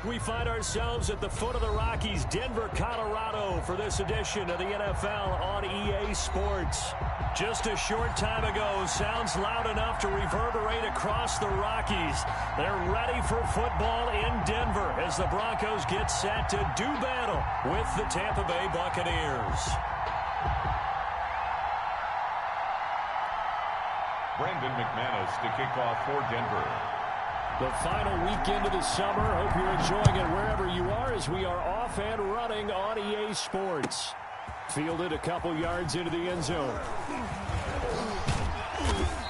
We find ourselves at the foot of the Rockies, Denver, Colorado, for this edition of the NFL on EA Sports. Just a short time ago, sounds loud enough to reverberate across the Rockies. They're ready for football in Denver as the Broncos get set to do battle with the Tampa Bay Buccaneers. Brandon McManus to kick off for Denver. The final weekend of the summer. Hope you're enjoying it wherever you are as we are off and running on EA Sports. Fielded a couple yards into the end zone.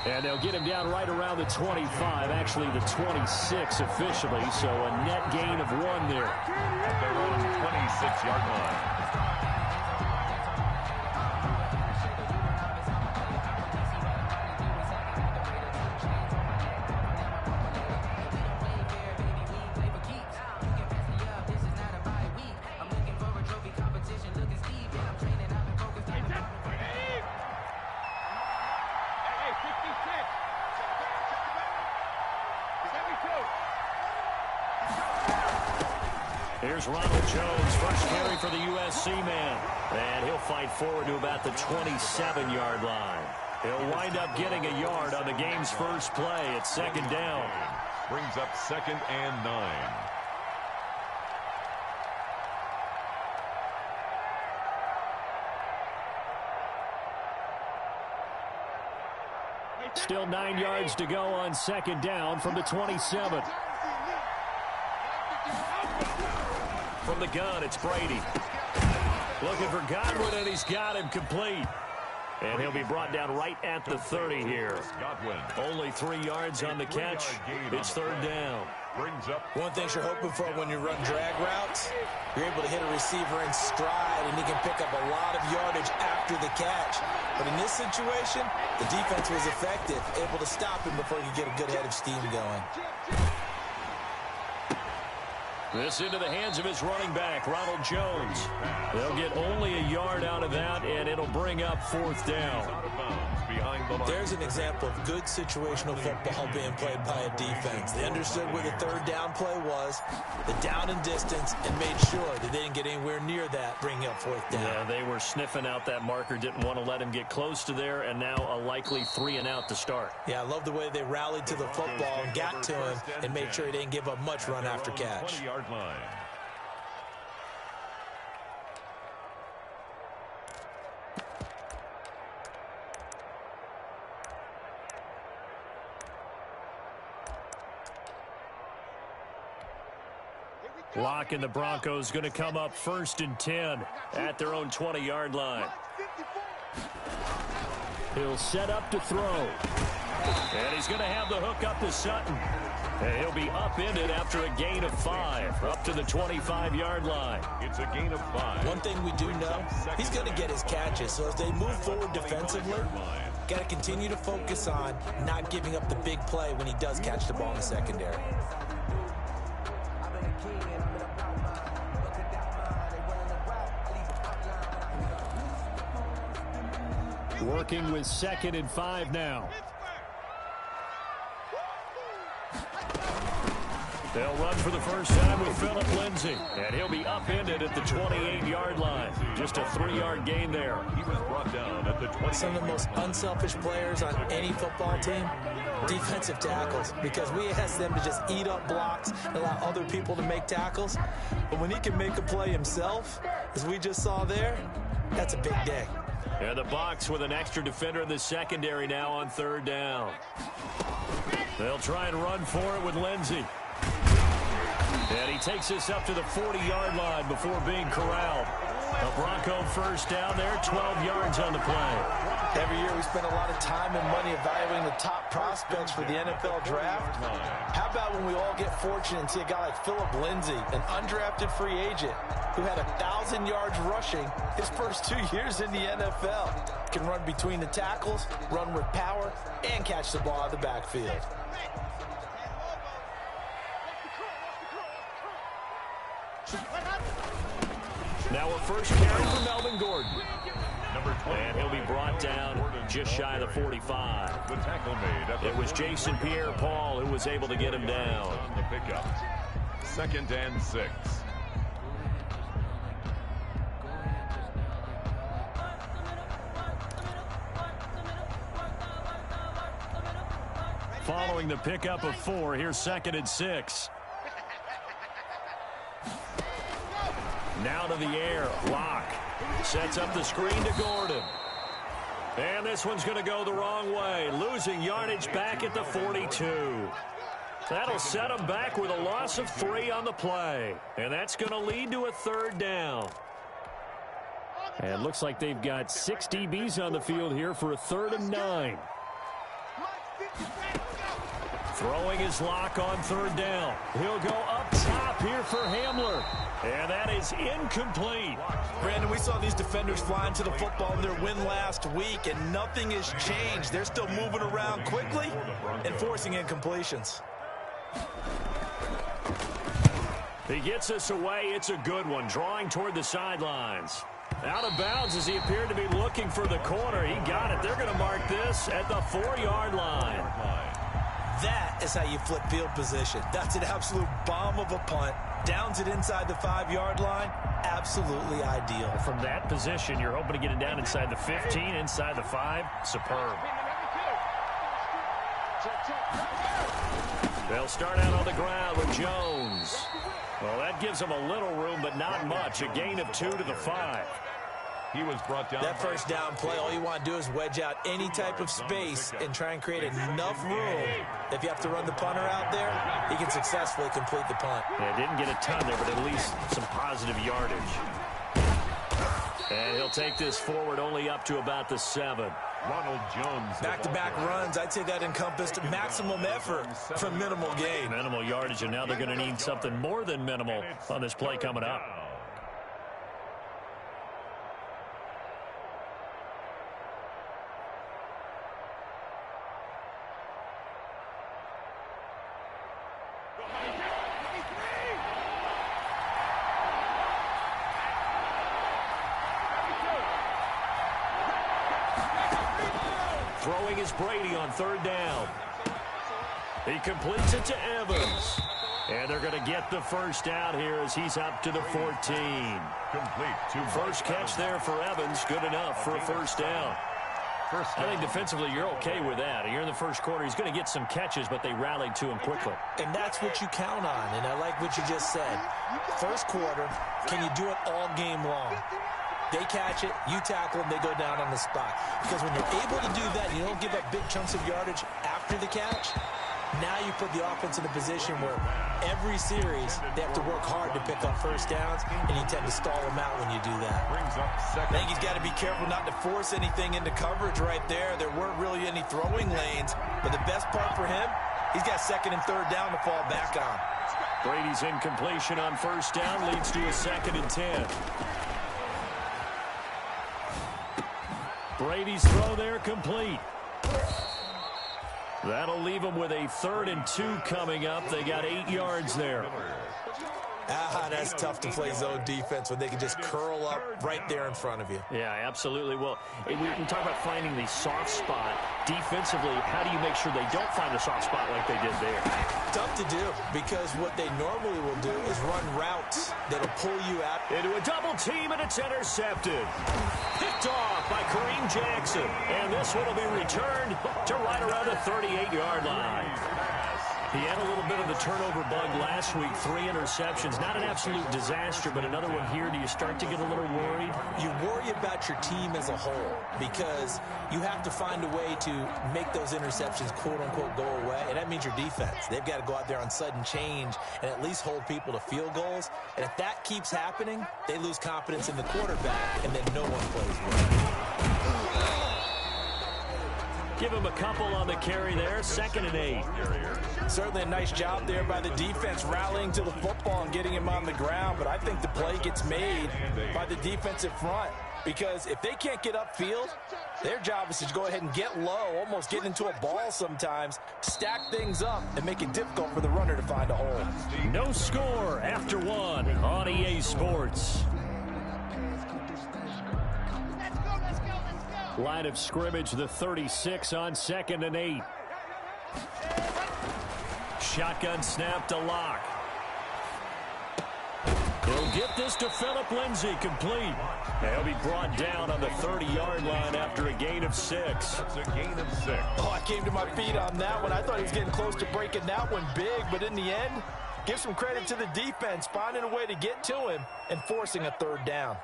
And they'll get him down right around the 25, actually the 26 officially, so a net gain of 1 there. At their own 26-yard line. Here's Ronald Jones, first carry for the USC man. And he'll fight forward to about the 27-yard line. He'll wind up getting a yard on the game's first play at second down. Brings up 2nd and 9. Still 9 yards to go on second down from the 27. From the gun, it's Brady. Looking for Godwin, and he's got him complete. And he'll be brought down right at the 30 here. Only 3 yards on the catch. It's third down. One thing you're hoping for when you run drag routes, you're able to hit a receiver in stride, and he can pick up a lot of yardage after the catch. But in this situation, the defense was effective, able to stop him before he could get a good head of steam going. This into the hands of his running back, Ronald Jones. They'll get only a yard out of that, and it'll bring up fourth down. There's an example of good situational football being played by a defense. They understood where the third down play was, the down and distance, and made sure that they didn't get anywhere near that, bringing up fourth down. Yeah, they were sniffing out that marker, didn't want to let him get close to there, and now a likely 3 and out to start. Yeah, I love the way they rallied to the football and got to him and made sure he didn't give up much run after catch. Line. Lock and the Broncos going to come up 1st and 10 at their own 20-yard line. He'll set up to throw. And he's going to have the hook up to Sutton. And he'll be upended after a gain of 5, up to the 25-yard line. It's a gain of 5. One thing we do know, he's going to get his catches. So as they move forward defensively, got to continue to focus on not giving up the big play when he does catch the ball in the secondary. Working with 2nd and 5 now. They'll run for the first time with Phillip Lindsay, and he'll be upended at the 28-yard line. Just a 3-yard gain there. He was brought down at the 20. Some of the most unselfish players on any football team, defensive tackles, because we ask them to just eat up blocks and allow other people to make tackles. But when he can make a play himself, as we just saw there, that's a big day. And the box with an extra defender in the secondary now on 3rd down. They'll try and run for it with Lindsay. And he takes us up to the 40-yard line before being corralled. A Bronco first down there, 12 yards on the play. Every year we spend a lot of time and money evaluating the top prospects for the NFL draft. How about when we all get fortunate and see a guy like Phillip Lindsay, an undrafted free agent who had 1,000 yards rushing his first 2 years in the NFL. Can run between the tackles, run with power, and catch the ball out of the backfield. Now a first carry for Melvin Gordon. And he'll be brought down just shy of the 45. It was Jason Pierre-Paul who was able to get him down. 2nd and 6. Following the pickup of 4, here's 2nd and 6. Now to the air. Locke sets up the screen to Gordon. And this one's going to go the wrong way. Losing yardage back at the 42. That'll set them back with a loss of 3 on the play. And that's going to lead to a 3rd down. And it looks like they've got 6 DBs on the field here for a 3rd and 9. Throwing his Locke on 3rd down. He'll go up top here for Hamler. And that is incomplete. Brandon, we saw these defenders flying to the football in their win last week, and nothing has changed. They're still moving around quickly and forcing incompletions. He gets us away. It's a good one. Drawing toward the sidelines. Out of bounds as he appeared to be looking for the corner. He got it. They're going to mark this at the 4-yard line. That is how you flip field position. That's an absolute bomb of a punt. Downs it inside the 5-yard line. Absolutely ideal. From that position, you're hoping to get it down inside the 15, inside the 5. Superb. They'll start out on the ground with Jones. Well, that gives them a little room, but not much. A gain of 2 to the 5. He was brought down. That first down play, all you want to do is wedge out any type of space and try and create enough room. If you have to run the punter out there, he can successfully complete the punt. Yeah, didn't get a ton there, but at least some positive yardage. And he'll take this forward only up to about the 7. Ronald Jones. Back-to-back runs, I'd say that encompassed maximum effort for minimal gain. Minimal yardage, and now they're going to need something more than minimal on this play coming up. Throwing is Brady on 3rd down. He completes it to Evans. And they're going to get the first down here as he's up to the 14. Complete. First catch there for Evans. Good enough for a first down. I think defensively you're okay with that. You're in the first quarter. He's going to get some catches, but they rallied to him quickly. And that's what you count on, and I like what you just said. First quarter, can you do it all game long? They catch it, you tackle them, they go down on the spot. Because when you're able to do that, you don't give up big chunks of yardage after the catch. Now you put the offense in a position where every series they have to work hard to pick up first downs, and you tend to stall them out when you do that. I think he's got to be careful not to force anything into coverage right there. There weren't really any throwing lanes, but the best part for him, he's got 2nd and 3rd down to fall back on. Brady's incompletion on first down leads to a 2nd and 10. Brady's throw there complete. That'll leave them with a 3rd and 2 coming up. They got 8 yards there. That's tough to play zone defense when they can just curl up right there in front of you. Yeah, absolutely. Well, we talk about finding the soft spot. Defensively, how do you make sure they don't find a soft spot like they did there? Tough to do, because what they normally will do is run routes that'll pull you out. Into a double team, and it's intercepted. Picked off by Kareem Jackson. And this one will be returned to right around the 38-yard line. He had a little bit of the turnover bug last week, 3 interceptions. Not an absolute disaster, but another one here. Do you start to get a little worried? You worry about your team as a whole, because you have to find a way to make those interceptions, quote-unquote, go away, and that means your defense. They've got to go out there on sudden change and at least hold people to field goals. And if that keeps happening, they lose confidence in the quarterback, and then no one plays well. Give him a couple on the carry there. 2nd and 8. Certainly a nice job there by the defense, rallying to the football and getting him on the ground. But I think the play gets made by the defensive front, because if they can't get upfield, their job is to go ahead and get low, almost get into a ball sometimes, stack things up, and make it difficult for the runner to find a hole. No score after 1 on EA Sports. Line of scrimmage, the 36 on 2nd and 8. Shotgun snap to Locke. He'll get this to Philip Lindsay, complete. And he'll be brought down on the 30-yard line after a gain of 6. That's a gain of 6. Oh, I came to my feet on that one. I thought he was getting close to breaking that one big, but in the end, give some credit to the defense, finding a way to get to him and forcing a 3rd down.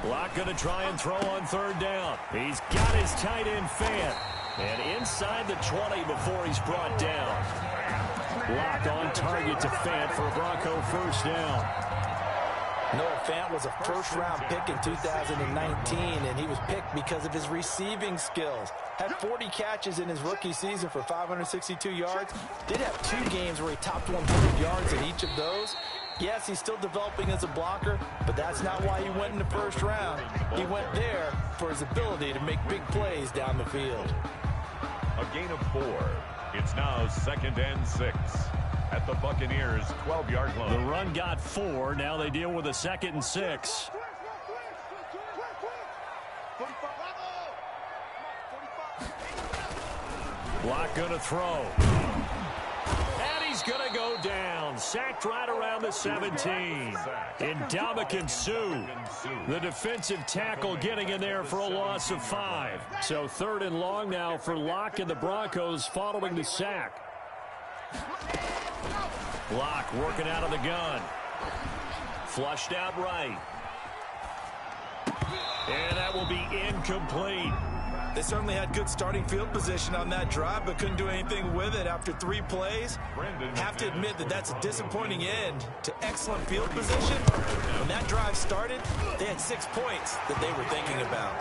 Block going to try and throw on 3rd down. He's got his tight end Fant. And inside the 20 before he's brought down. Block on target to Fant for a Bronco 1st down. Noah Fant was a 1st-round pick in 2019, and he was picked because of his receiving skills. Had 40 catches in his rookie season for 562 yards. Did have 2 games where he topped 100 yards in each of those. Yes, he's still developing as a blocker, but that's not why he went in the 1st round. He went there for his ability to make big plays down the field. A gain of 4. It's now 2nd and 6 at the Buccaneers' 12-yard line. The run got 4. Now they deal with a 2nd and 6. Block going to throw. And he's going to go down. Sacked right around the 17. Ndamukong Suh, the defensive tackle, getting in there for a loss of 5. So 3rd and long now for Locke and the Broncos following the sack. Locke working out of the gun. Flushed out right. And that will be incomplete. They certainly had good starting field position on that drive, but couldn't do anything with it after 3 plays. Have to admit that that's a disappointing end to excellent field position. When that drive started, they had 6 points that they were thinking about.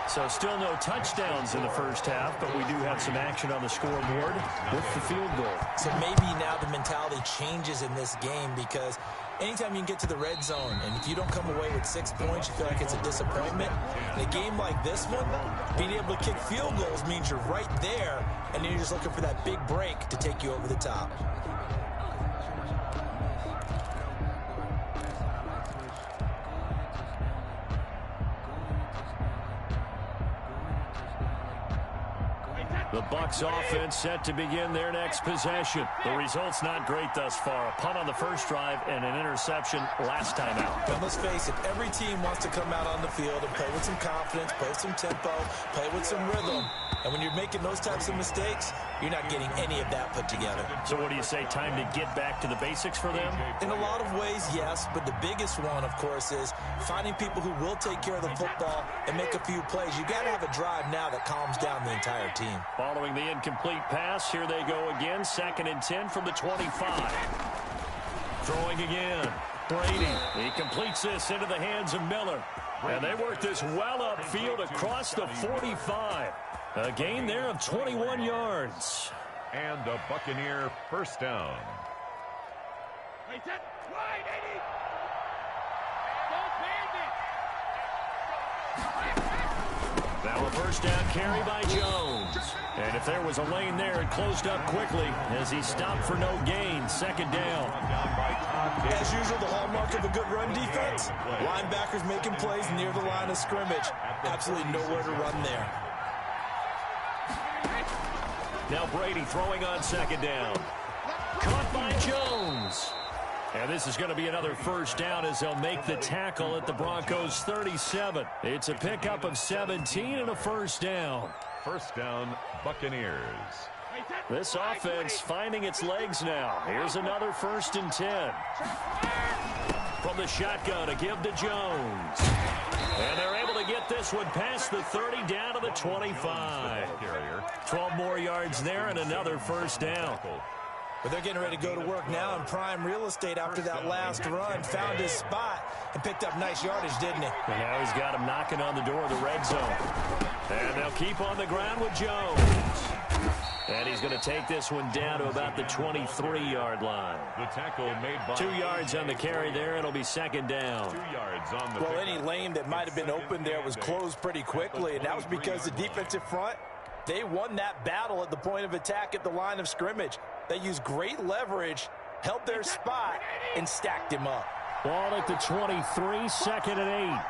So still no touchdowns in the 1st half, but we do have some action on the scoreboard with the field goal. So maybe now the mentality changes in this game, because anytime you can get to the red zone, and if you don't come away with 6 points, you feel like it's a disappointment. In a game like this one, being able to kick field goals means you're right there, and then you're just looking for that big break to take you over the top. The Bucs offense set to begin their next possession. The result's not great thus far. A punt on the 1st drive and an interception last time out. But let's face it, every team wants to come out on the field and play with some confidence, play with some tempo, play with some rhythm. And when you're making those types of mistakes, you're not getting any of that put together. So what do you say, time to get back to the basics for them? In a lot of ways, yes, but the biggest one, of course, is finding people who will take care of the football and make a few plays. You got to have a drive now that calms down the entire team. Following the incomplete pass, here they go again, 2nd and 10 from the 25. Throwing again. Brady, he completes this into the hands of Miller. And they work this well upfield across the 45. A gain there of 21 yards. And a Buccaneer 1st down. Now a 1st down carry by Jones. And if there was a lane there, it closed up quickly as he stopped for no gain. 2nd down. As usual, the hallmark of a good run defense. Linebackers making plays near the line of scrimmage. Absolutely nowhere to run there. Now Brady throwing on 2nd down. Caught by Jones. And this is going to be another 1st down as they'll make the tackle at the Broncos 37. It's a pickup of 17 and a 1st down. 1st down, Buccaneers. This offense finding its legs now. Here's another 1st and 10. From the shotgun, a give to Jones. And they're able to get this one past the 30 down to the 25. 12 more yards there and another 1st down. But they're getting ready to go to work now in prime real estate after that last run. Found his spot and picked up nice yardage, didn't he? And now he's got him knocking on the door of the red zone. And they'll keep on the ground with Jones. And he's going to take this one down to about the 23-yard line. The tackle made by 2 yards on the carry there. It'll be 2nd down. 2 yards on the Well, any lane that might have been open there was closed pretty quickly, and that was because the defensive front, they won that battle at the point of attack at the line of scrimmage. They used great leverage, held their spot, and stacked him up. Ball at the 23, 2nd and 8.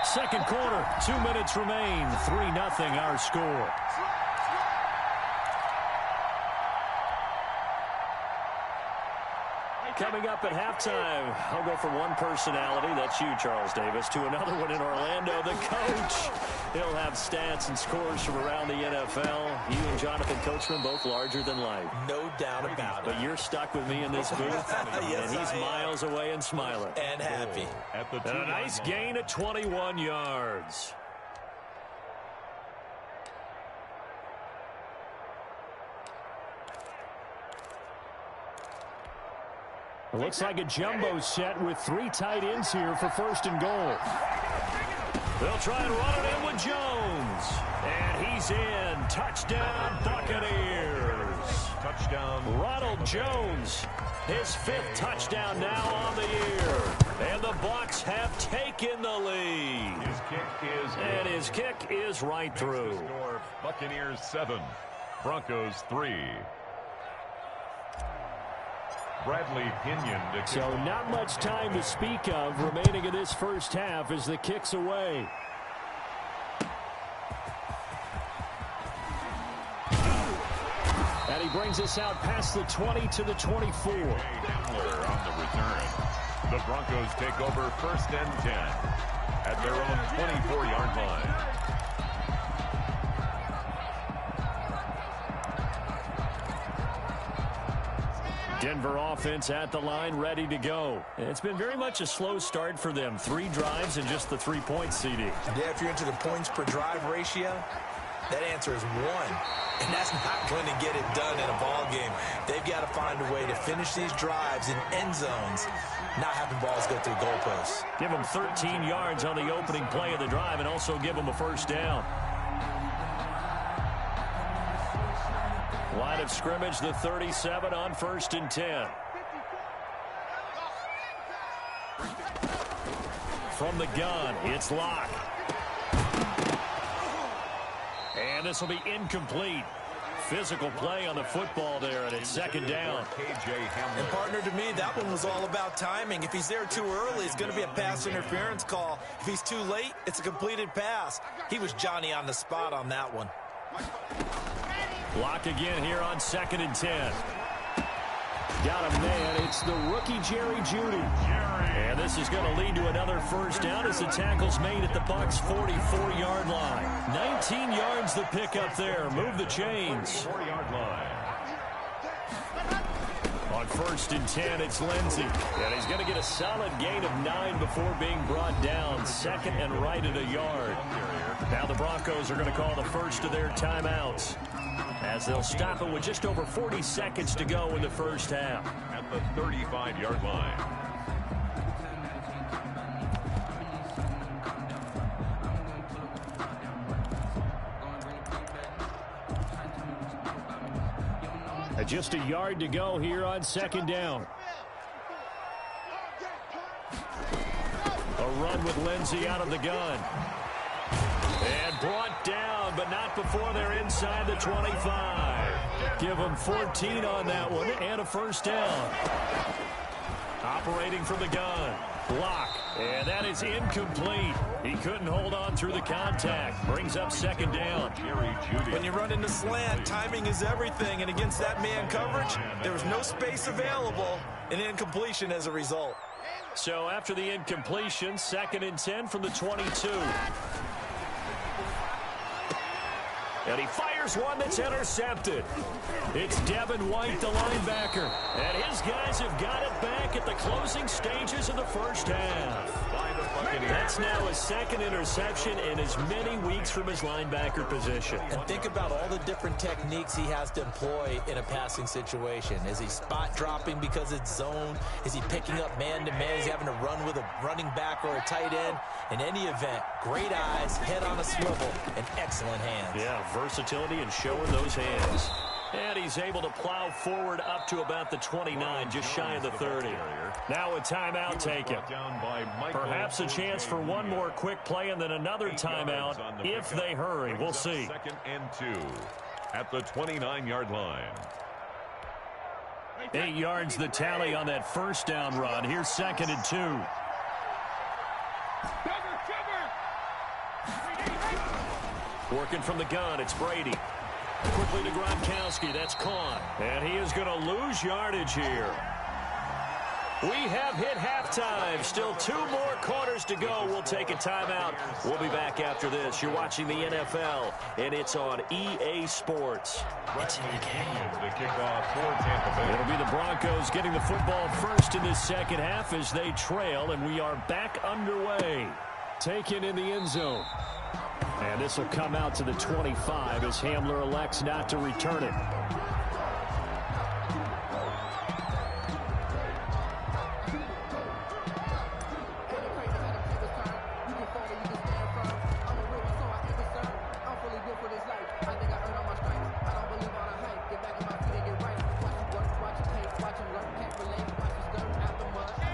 Second quarter, 2 minutes remain. 3-0 our score. Coming up at halftime, I'll go from one personality, that's you, Charles Davis, to another one in Orlando, the coach. He'll have stats and scores from around the NFL. You and Jonathan Coachman, both larger than life. No doubt about it. But you're stuck with me in this booth, yes, and he's miles away and smiling. And happy. And a nice gain of 21 yards. It looks like a jumbo set with 3 tight ends here for 1st and goal. They'll try and run it in with Jones. And he's in. Touchdown, Buccaneers. Touchdown. Ronald Jones, his 5th touchdown now on the year. And the Bucs have taken the lead. His kick is right through. Buccaneers 7, Broncos 3. Bradley Pinion. So not much time to speak of remaining in this first half as the kick's away. And he brings us out past the 20 to the 24. On the return. The Broncos take over 1st and 10 at their own 24-yard line. Denver offense at the line, ready to go. It's been very much a slow start for them. 3 drives and just the 3 points, CD. Yeah, if you're into the points per drive ratio, that answer is 1. And that's not going to get it done in a ball game. They've got to find a way to finish these drives in end zones, not having balls go through goalposts. Give them 13 yards on the opening play of the drive and also give them a 1st down. Line of scrimmage, the 37 on 1st and 10. From the gun, it's Locke. And this will be incomplete. Physical play on the football there, and it's 2nd down. And partner, to me, that one was all about timing. If he's there too early, it's going to be a pass interference call. If he's too late, it's a completed pass. He was Johnny on the spot on that one. Block again here on 2nd and 10. Got a man. It's the rookie Jerry Jeudy. And this is going to lead to another 1st down as the tackle's made at the Bucs' 44-yard line. 19 yards the pickup there. Move the chains. 4-yard line. On 1st and 10, it's Lindsey. And he's going to get a solid gain of 9 before being brought down. 2nd and right at a yard. Now the Broncos are going to call the first of their timeouts, as they'll stop it with just over 40 seconds to go in the first half. At the 35-yard line. Just a yard to go here on 2nd down. A run with Lindsey out of the gun. And brought down, but not before they're inside the 25. Give them 14 on that one and a 1st down. Operating from the gun. Block. And that is incomplete. He couldn't hold on through the contact. Brings up 2nd down. When you run into slant, timing is everything. And against that man coverage, there was no space available. An incompletion as a result. So after the incompletion, 2nd and 10 from the 22. And he fires one that's intercepted. It's Devin White, the linebacker. And his guys have got it back at the closing stages of the first half. That's now his 2nd interception in as many weeks from his linebacker position. And think about all the different techniques he has to employ in a passing situation. Is he spot dropping because it's zone? Is he picking up man-to-man? Is he having to run with a running back or a tight end? In any event, great eyes, head on a swivel, and excellent hands. Yeah, versatility and showing those hands. And he's able to plow forward up to about the 29, just shy of the 30. Now a timeout taken. Perhaps a chance for one more quick play and then another timeout if they hurry. We'll see. 2nd and 2 at the 29-yard line. 8 yards the tally on that 1st down run. Here's 2nd and 2. Working from the gun, it's Brady. Quickly to Gronkowski, that's caught. And he is going to lose yardage here. We have hit halftime. Still 2 more quarters to go. We'll take a timeout. We'll be back after this. You're watching the NFL, and it's on EA Sports. It's in the game. The kickoff for Tampa Bay. It'll be the Broncos getting the football first in this second half as they trail, and we are back underway. Taken in the end zone. And this will come out to the 25 as Hamler elects not to return it.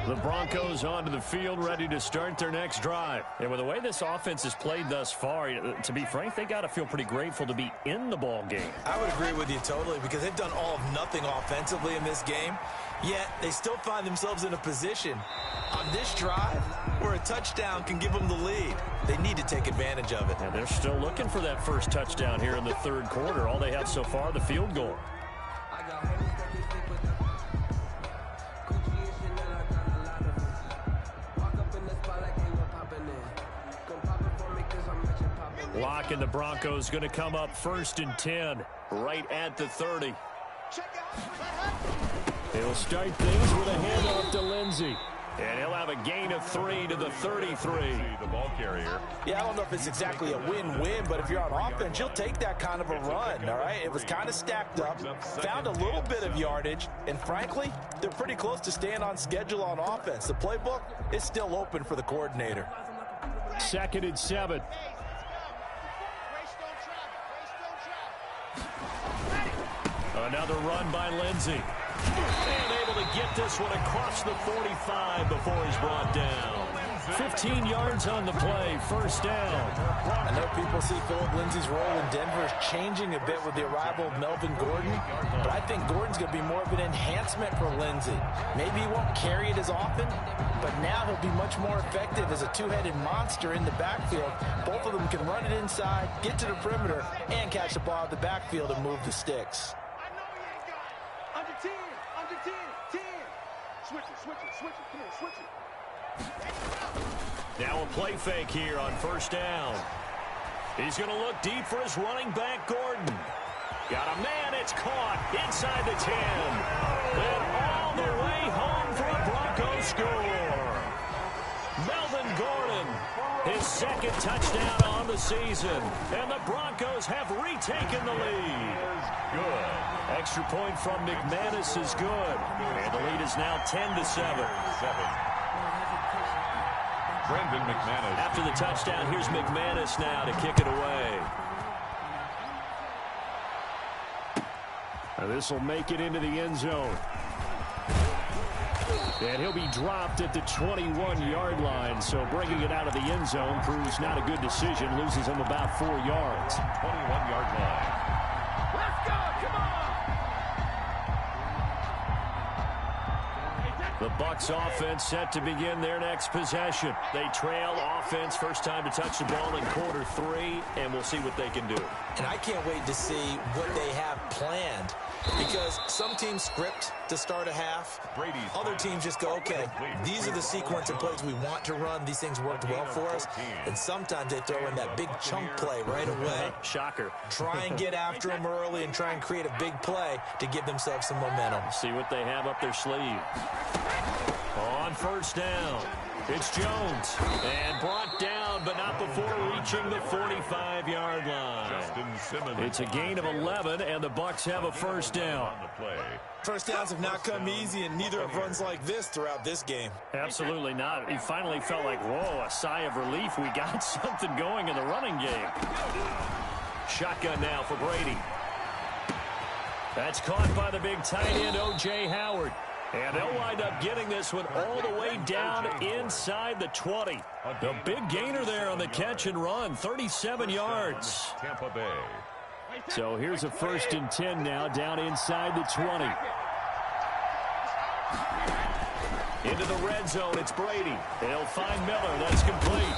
The Broncos onto the field, ready to start their next drive. And with the way this offense has played thus far, to be frank, they got to feel pretty grateful to be in the ball game. I would agree with you totally because they've done all of nothing offensively in this game, yet they still find themselves in a position on this drive where a touchdown can give them the lead. They need to take advantage of it. And they're still looking for that first touchdown here in the third quarter. All they have so far, the field goal. Lock and the Broncos going to come up 1st and 10 right at the 30. He'll start things with a handoff to Lindsey. And he'll have a gain of 3 to the 33. The ball carrier. Yeah, I don't know if it's exactly a win-win, but if you're on offense, you'll take that kind of a run, all right? It was kind of stacked up, found a little bit of yardage, and frankly, they're pretty close to staying on schedule on offense. The playbook is still open for the coordinator. 2nd and 7. Another run by Lindsey. And able to get this one across the 45 before he's brought down. 15 yards on the play, 1st down. I know people see Philip Lindsey's role in Denver is changing a bit with the arrival of Melvin Gordon, but I think Gordon's going to be more of an enhancement for Lindsey. Maybe he won't carry it as often, but now he'll be much more effective as a two-headed monster in the backfield. Both of them can run it inside, get to the perimeter, and catch the ball at the backfield and move the sticks. Under 10, 10. Switch it, come on, switch it. Now a play fake here on 1st down. He's going to look deep for his running back, Gordon. Got a man, it's caught inside the 10. And all the way home for a Broncos score. Melvin Gordon, his 2nd touchdown on the season. And the Broncos have retaken the lead. Good. Extra point from McManus is good. And the lead is now 10-7. Brandon McManus. After the touchdown, here's McManus now to kick it away. And this will make it into the end zone. And he'll be dropped at the 21-yard line. So bringing it out of the end zone proves not a good decision. Loses him about 4 yards. 21-yard line. Let's go, come on! The Bucs offense set to begin their next possession. They trail offense, first time to touch the ball in quarter 3, and we'll see what they can do. And I can't wait to see what they have planned, because some teams script to start a half. Other teams just go, okay, these are the sequence of plays we want to run. These things worked well for us. And sometimes they throw in that big chunk play right away. Shocker. Try and get after them early and try and create a big play to give themselves some momentum. See what they have up their sleeve. On 1st down, it's Jones. And brought down, but not before reaching the 45-yard line. It's a gain of 11, and the Bucs have a 1st down. First downs have not come easy, and neither have runs like this throughout this game. Absolutely not. He finally felt like, whoa, a sigh of relief. We got something going in the running game. Shotgun now for Brady. That's caught by the big tight end, O.J. Howard. And they'll wind up getting this one all the way down inside the 20. The big gainer there on the catch and run, 37 yards. Tampa Bay. So here's a 1st and 10 now, down inside the 20. Into the red zone, it's Brady. They'll find Miller, that's complete.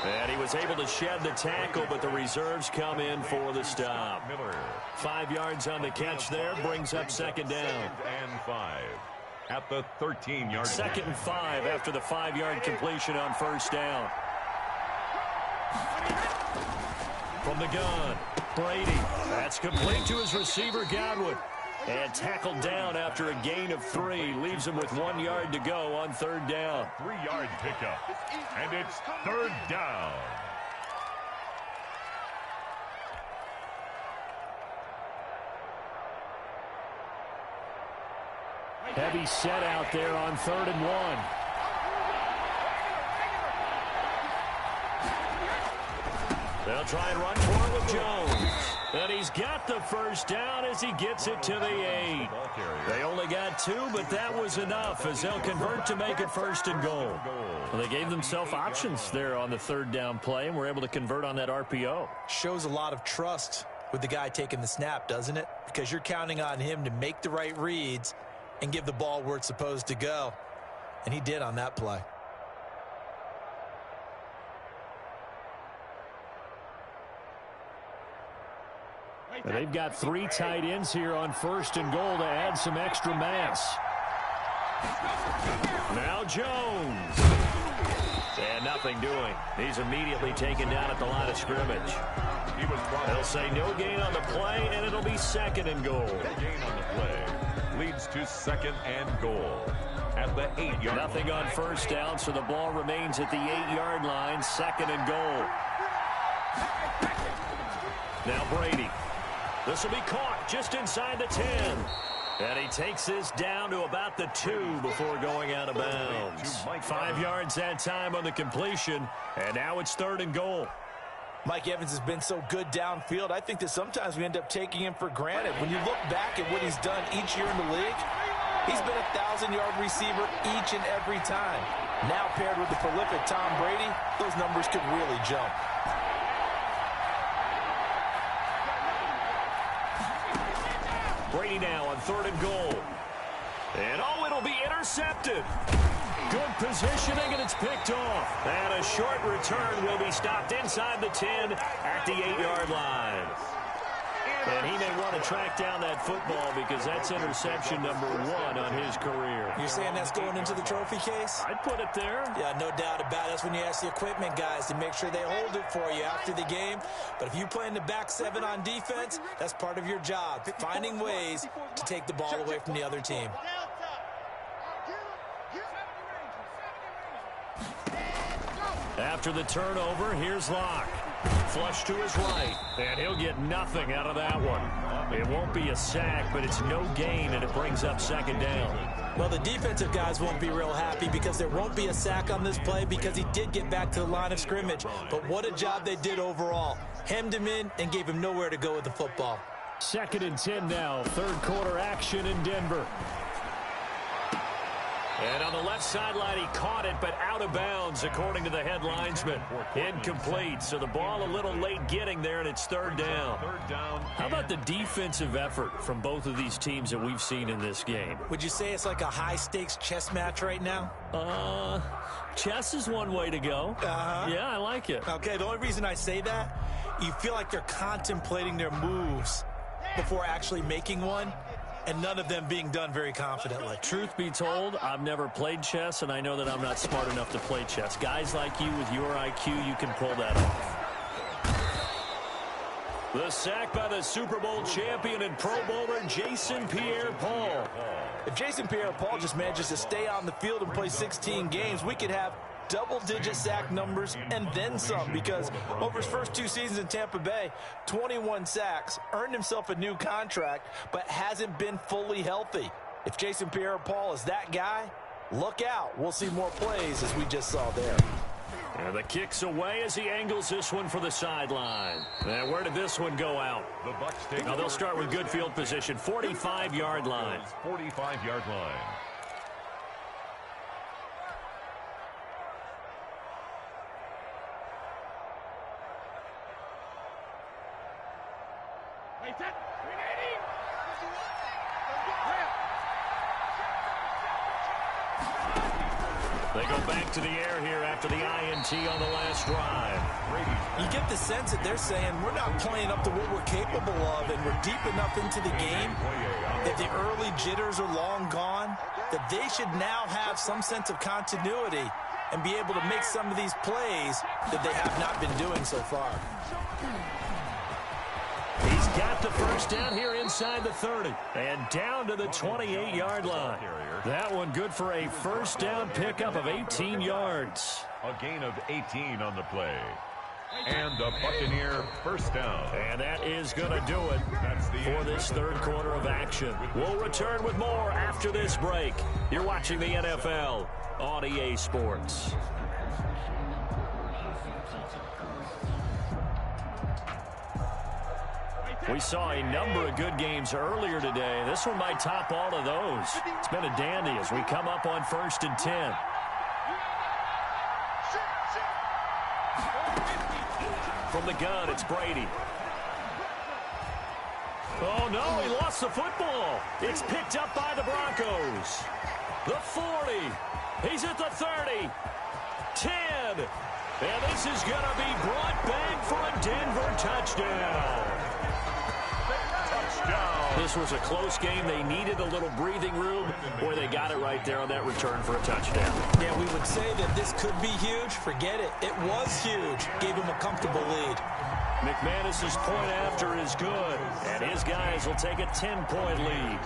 And he was able to shed the tackle, but the reserves come in for the stop. 5 yards on the catch there, brings up second down. 2nd and 5 at the 13-yard line. 2nd and 5 after the 5-yard completion on first down. From the gun, Brady. That's complete to his receiver, Godwin. And tackled down after a gain of 3. Leaves him with 1 yard to go on third down. 3-yard pickup. And it's third down. Heavy set out there on 3rd and 1. They'll try and run for it with Jones. And he's got the first down as he gets it to the 8. They only got 2, but that was enough as they'll convert to make it 1st and goal. Well, they gave themselves options there on the 3rd down play and were able to convert on that RPO. Shows a lot of trust with the guy taking the snap, doesn't it? Because you're counting on him to make the right reads and give the ball where it's supposed to go. And he did on that play. And they've got 3 tight ends here on 1st and goal to add some extra mass. Now Jones. And nothing doing. He's immediately taken down at the line of scrimmage. They'll say no gain on the play, and it'll be 2nd and goal. Gain on the play leads to 2nd and goal at the 8-yard line. Nothing on first down, so the ball remains at the 8-yard line, 2nd and goal. Now Brady. This will be caught just inside the 10. And he takes this down to about the 2 before going out of bounds. 5 yards that time on the completion, and now it's 3rd and goal. Mike Evans has been so good downfield, I think that sometimes we end up taking him for granted. When you look back at what he's done each year in the league, he's been a 1,000-yard receiver each and every time. Now paired with the prolific Tom Brady, those numbers could really jump. Brady now on 3rd and goal. And oh, it'll be intercepted. Good positioning, and it's picked off. And a short return will be stopped inside the 10 at the 8-yard line. And he may want to track down that football because that's interception number 1 on his career. You're saying that's going into the trophy case? I'd put it there. Yeah, no doubt about it. That's when you ask the equipment guys to make sure they hold it for you after the game. But if you play in the back 7 on defense, that's part of your job, finding ways to take the ball away from the other team. After the turnover, here's Locke. Flush to his right, and he'll get nothing out of that one. It won't be a sack, but it's no gain, and it brings up 2nd down. Well, the defensive guys won't be real happy because there won't be a sack on this play because he did get back to the line of scrimmage. But what a job they did overall. Hemmed him in and gave him nowhere to go with the football. 2nd and 10 now, 3rd quarter action in Denver. And on the left sideline, he caught it, but out of bounds, according to the head linesman. Incomplete, so the ball a little late getting there, and it's 3rd down. How about the defensive effort from both of these teams that we've seen in this game? Would you say it's like a high-stakes chess match right now? Chess is one way to go. Yeah, I like it. Okay, the only reason I say that, you feel like they're contemplating their moves before actually making one, and none of them being done very confidently. Truth be told, I've never played chess, and I know that I'm not smart enough to play chess. Guys like you with your IQ, you can pull that off. The sack by the Super Bowl champion and Pro Bowler Jason Pierre-Paul. If Jason Pierre-Paul just manages to stay on the field and play 16 games, we could have double-digit sack numbers and then some, because over his first 2 seasons in Tampa Bay, 21 sacks, earned himself a new contract, but hasn't been fully healthy. If Jason Pierre-Paul is that guy, look out. We'll see more plays as we just saw there. And the kick's away as he angles this one for the sideline. And where did this one go out? The Bucs take Now they'll start with good field position, 45-yard line. 45-yard line. They go back to the air here after the INT on the last drive. You get the sense that they're saying we're not playing up to what we're capable of, and we're deep enough into the game that the early jitters are long gone, that they should now have some sense of continuity and be able to make some of these plays that they have not been doing so far. He's got the first down here inside the 30 and down to the 28-yard line. That one good for a first down pickup of 18 yards. A gain of 18 on the play. And the Buccaneer first down. And that is going to do it for this third quarter of action. We'll return with more after this break. You're watching the NFL on EA Sports. We saw a number of good games earlier today. This one might top all of those. It's been a dandy as we come up on 1st and 10. From the gun, it's Brady. Oh, no, he lost the football. It's picked up by the Broncos. The 40. He's at the 30. 10. And this is going to be brought back for a Denver touchdown. This was a close game. They needed a little breathing room. Boy, they got it right there on that return for a touchdown. Yeah, we would say that this could be huge. Forget it. It was huge. Gave him a comfortable lead. McManus's point after is good, and his guys will take a 10-point lead.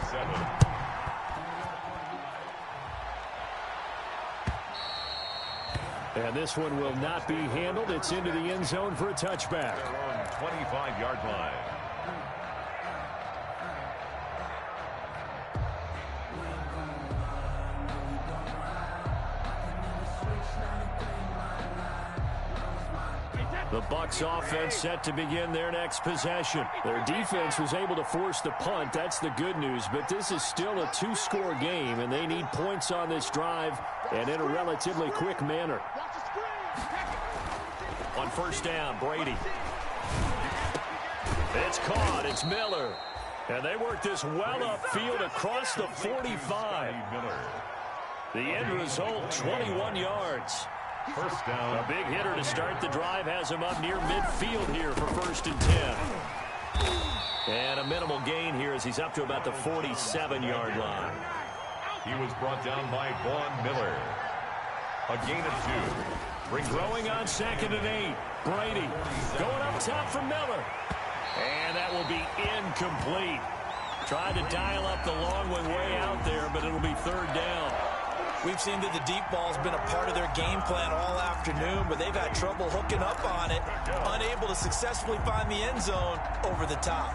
And this one will not be handled. It's into the end zone for a touchback. 25-yard line. The Bucs offense set to begin their next possession. Their defense was able to force the punt. That's the good news. But this is still a two-score game, and they need points on this drive and in a relatively quick manner. On first down, Brady. It's caught. It's Miller. And they work this well upfield across the 45. The end result, 21 yards. First down. A big hitter to start the drive has him up near midfield here for 1st and 10. And a minimal gain here as he's up to about the 47-yard line. He was brought down by Vaughn Miller. A gain of 2. Throwing on 2nd and 8. Brady going up top for Miller. And that will be incomplete. Tried to dial up the long one way out there, but it'll be 3rd down. We've seen that the deep ball's been a part of their game plan all afternoon, but they've had trouble hooking up on it, unable to successfully find the end zone over the top.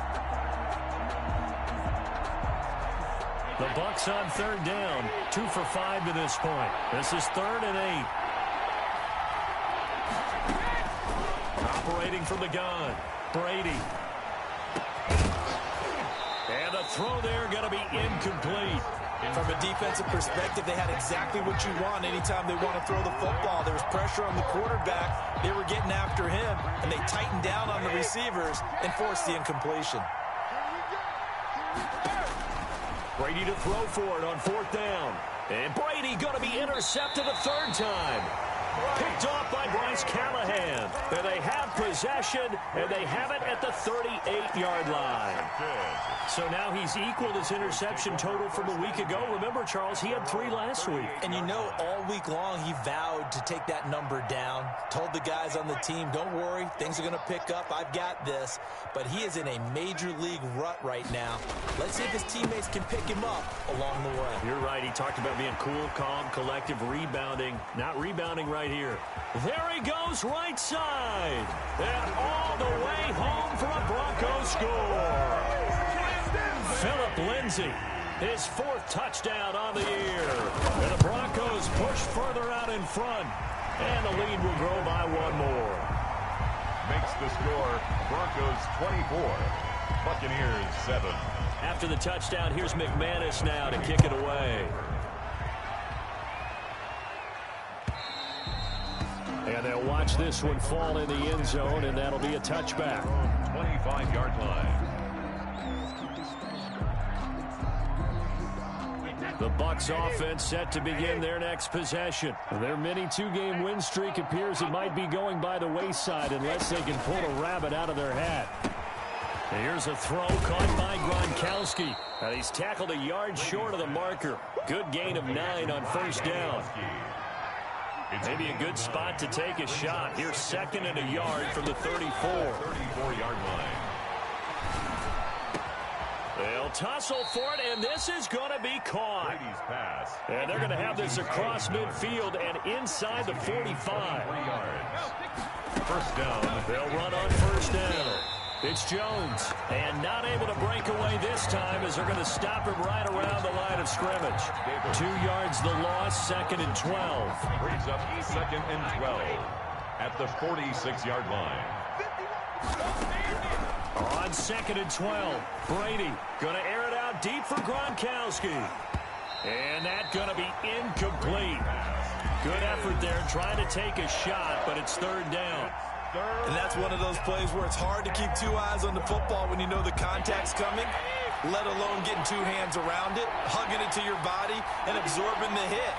The Bucs on 3rd down, 2 for 5 to this point. This is 3rd and 8. Operating from the gun, Brady. And the throw there going to be incomplete. From a defensive perspective, they had exactly what you want anytime they want to throw the football. There was pressure on the quarterback. They were getting after him, and they tightened down on the receivers and forced the incompletion. Brady to throw for it on 4th down. And Brady going to be intercepted a 3rd time. Picked off by Bryce Callahan. And they have possession, and they have it at the 38-yard line. So now he's equaled his interception total from a week ago. Remember, Charles, he had 3 last week. And you know, all week long he vowed to take that number down. Told the guys on the team, don't worry, things are going to pick up. I've got this. But he is in a major league rut right now. Let's see if his teammates can pick him up along the way. You're right. He talked about being cool, calm, collective, rebounding. Not rebounding right here. There he goes right side. And all the way home for a Broncos score. Philip Lindsay, his 4th touchdown on the year. And the Broncos push further out in front. And the lead will grow by 1 more. Makes the score Broncos 24, Buccaneers 7. After the touchdown, here's McManus now to kick it away. And they'll watch this one fall in the end zone, and that'll be a touchback. 25-yard line. The Bucs offense set to begin their next possession. Their mini two-game win streak appears it might be going by the wayside unless they can pull a rabbit out of their hat. Here's a throw caught by Gronkowski. And he's tackled a yard short of the marker. Good gain of 9 on first down. Maybe a good spot to take a shot. Here's 2nd and a yard from the 34-yard line. They'll tussle for it, and this is going to be caught. And they're going to have this across midfield and inside the 45. First down. They'll run on first down. It's Jones, and not able to break away this time as they're going to stop him right around the line of scrimmage. 2 yards the loss, 2nd and 12. Brings up 2nd and 12 at the 46-yard line. On 2nd and 12, Brady going to air it out deep for Gronkowski. And that's going to be incomplete. Good effort there trying to take a shot, but it's 3rd down. And that's one of those plays where it's hard to keep 2 eyes on the football when you know the contact's coming, let alone getting 2 hands around it, hugging it to your body, and absorbing the hit.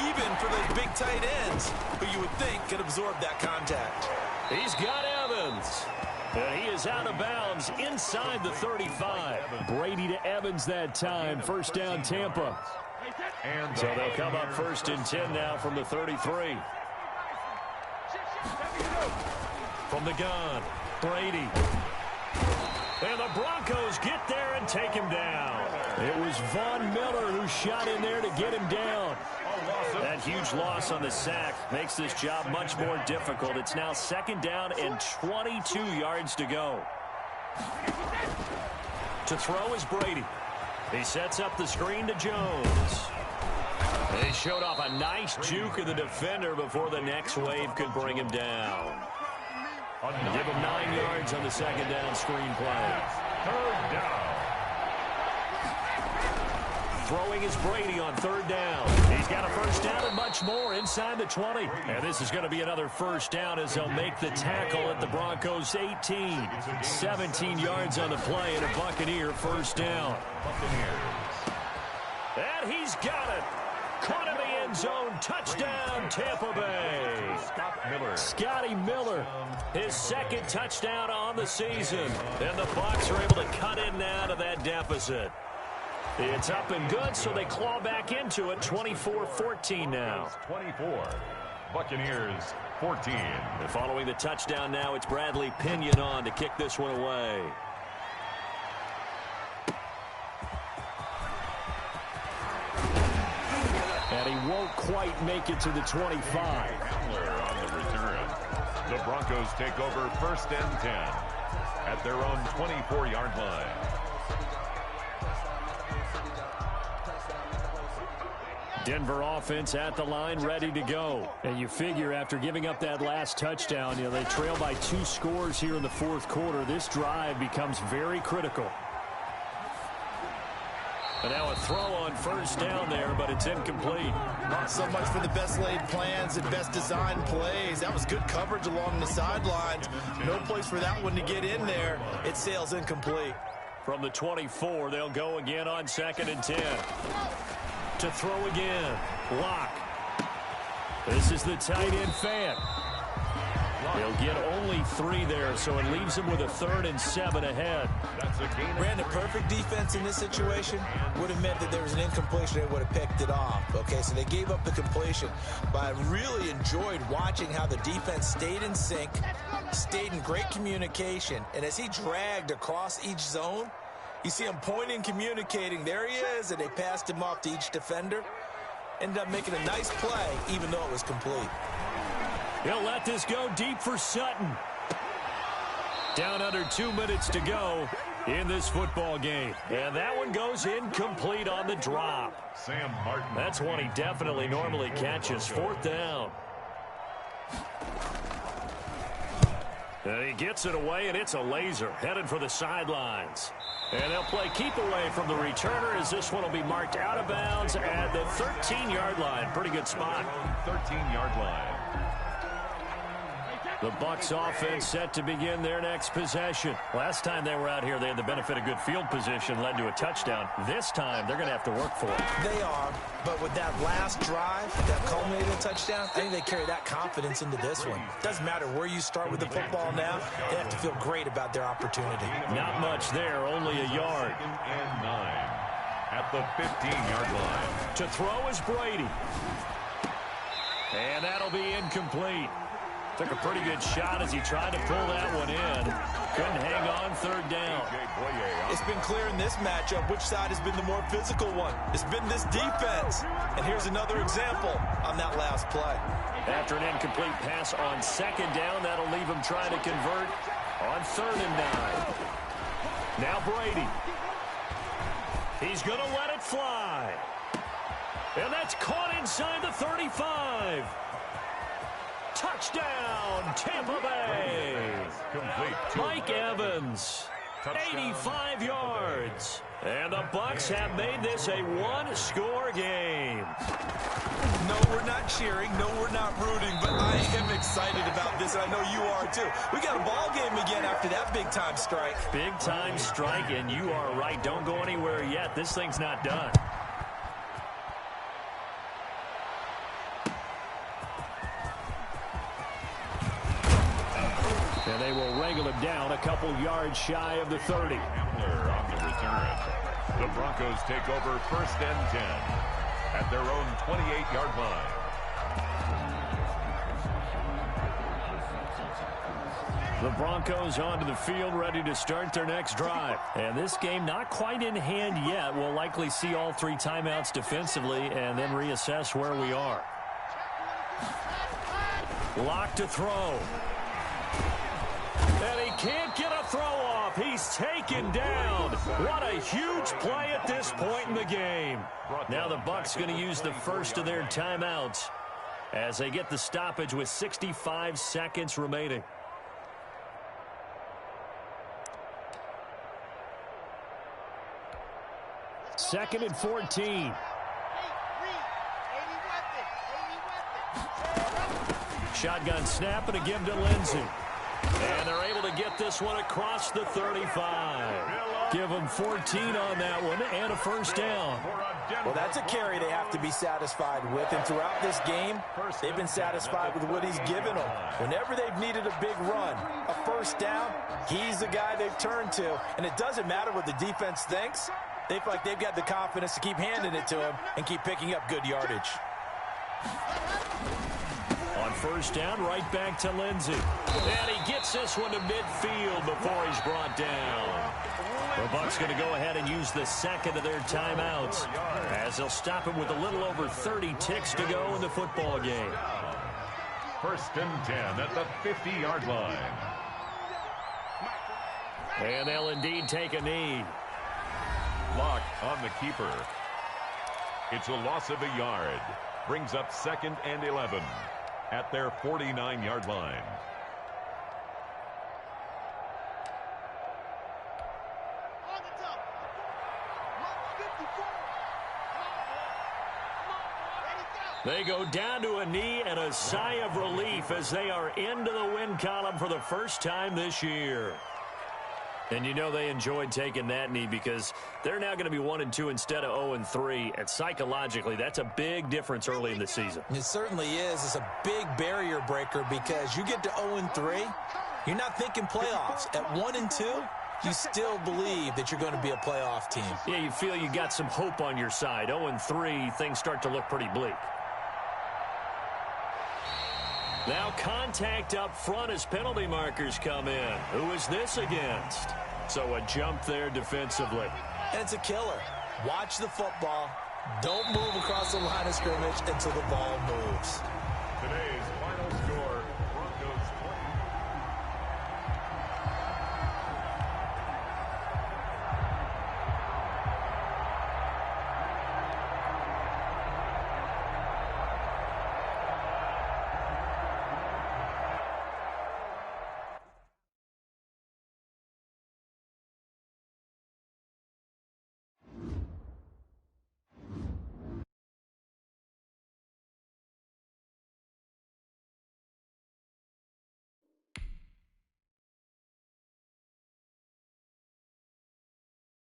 Even for those big tight ends, who you would think could absorb that contact. He's got Evans. And he is out of bounds inside the 35. Brady to Evans that time. First down, Tampa. And so they'll come up 1st and 10 now from the 33. From the gun, Brady. And the Broncos get there and take him down. It was Von Miller who shot in there to get him down. That huge loss on the sack makes this job much more difficult. It's now 2nd down and 22 yards to go. To throw is Brady. He sets up the screen to Jones. They showed off a nice juke of the defender before the next wave could bring him down. Give him 9 yards on the 2nd down screen play. 3rd down. Throwing is Brady on 3rd down. He's got a first down and much more inside the 20. And this is going to be another first down as they'll make the tackle at the Broncos 18. 17 yards on the play and a Buccaneer first down. And he's got it. Caught in the end zone. Touchdown, Tampa Bay. Scotty Miller, his 2nd touchdown on the season. And the Bucs are able to cut in now to that deficit. It's up and good, so they claw back into it. 24-14 now. 24. Buccaneers 14. And following the touchdown now, it's Bradley Pinion on to kick this one away. And he won't quite make it to the 25. On the return. The Broncos take over 1st and 10 at their own 24-yard line. Denver offense at the line, ready to go. And you figure after giving up that last touchdown, they trail by 2 scores here in the 4th quarter. This drive becomes very critical. And now a throw on first down there, but it's incomplete. Not so much for the best laid plans and best designed plays. That was good coverage along the sidelines. No place for that one to get in there. It sails incomplete. From the 24, they'll go again on 2nd and 10. To throw again. Lock. This is the tight end fan. He'll get only 3 there, so it leaves him with a 3rd and 7 ahead. Brandon, perfect defense in this situation would have meant that there was an incompletion. They would have picked it off. Okay, so they gave up the completion. But I really enjoyed watching how the defense stayed in sync, stayed in great communication, and as he dragged across each zone, you see him pointing, communicating. There he is, and they passed him off to each defender. Ended up making a nice play, even though it was complete. He'll let this go deep for Sutton. Down under 2 minutes to go in this football game. And that one goes incomplete on the drop. Sam Martin. That's one he definitely normally catches. 4th down. And he gets it away, and it's a laser headed for the sidelines. And they'll play keep away from the returner as this one will be marked out of bounds at the 13-yard line. Pretty good spot. 13-yard line. The Bucs offense set to begin their next possession. Last time they were out here, they had the benefit of good field position, led to a touchdown. This time, they're going to have to work for it. They are, but with that last drive that culminated in a touchdown, I think they carry that confidence into this one. Doesn't matter where you start with the football now, they have to feel great about their opportunity. Not much there, only a yard. 2nd and 9 at the 15-yard line. To throw is Brady. And that'll be incomplete. Took a pretty good shot as he tried to pull that one in. Couldn't hang on 3rd down. It's been clear in this matchup which side has been the more physical one. It's been this defense. And here's another example on that last play. After an incomplete pass on 2nd down, that'll leave him trying to convert on 3rd and 9. Now Brady. He's going to let it fly. And that's caught inside the 35. Touchdown, Tampa Bay. Complete. Mike Evans, 85 yards. And the Bucs have made this a one-score game. No, we're not cheering. No, we're not rooting. But I am excited about this, and I know you are too. We got a ball game again after that big-time strike. Big-time strike, and you are right. Don't go anywhere yet. This thing's not done. And they will wrangle him down a couple yards shy of the 30. Hamler on the return. The Broncos take over 1st and 10 at their own 28-yard line. The Broncos onto the field, ready to start their next drive. And this game not quite in hand yet. We'll likely see all 3 timeouts defensively and then reassess where we are. Lock to throw. And he can't get a throw off. He's taken down. What a huge play at this point in the game. Now the Bucs going to use the first of their timeouts as they get the stoppage with 65 seconds remaining. Second and 14. Shotgun snap and a give to Lindsey. And they're able to get this one across the 35. Give them 14 on that one and a 1st down. Well, that's a carry they have to be satisfied with. And throughout this game, they've been satisfied with what he's given them. Whenever they've needed a big run, a 1st down, he's the guy they've turned to. And it doesn't matter what the defense thinks. They feel like they've got the confidence to keep handing it to him and keep picking up good yardage. On 1st down, right back to Lindsey. And he gets this one to midfield before he's brought down. The Bucs going to go ahead and use the second of their timeouts as they'll stop him with a little over 30 ticks to go in the football game. 1st and 10 at the 50-yard line. And they'll indeed take a knee. Block on the keeper. It's a loss of a yard. Brings up 2nd and 11 at their 49-yard line. They go down to a knee and a sigh of relief as they are into the win column for the first time this year. And you know they enjoyed taking that knee because they're now going to be 1-2 instead of 0-3. And psychologically, that's a big difference early in the season. It certainly is. It's a big barrier breaker because you get to 0-3, you're not thinking playoffs. At 1-2, you still believe that you're going to be a playoff team. Yeah, you feel you got some hope on your side. 0-3, things start to look pretty bleak. Now contact up front as penalty markers come in. Who is this against? So a jump there defensively. And it's a killer. Watch the football. Don't move across the line of scrimmage until the ball moves. Today's final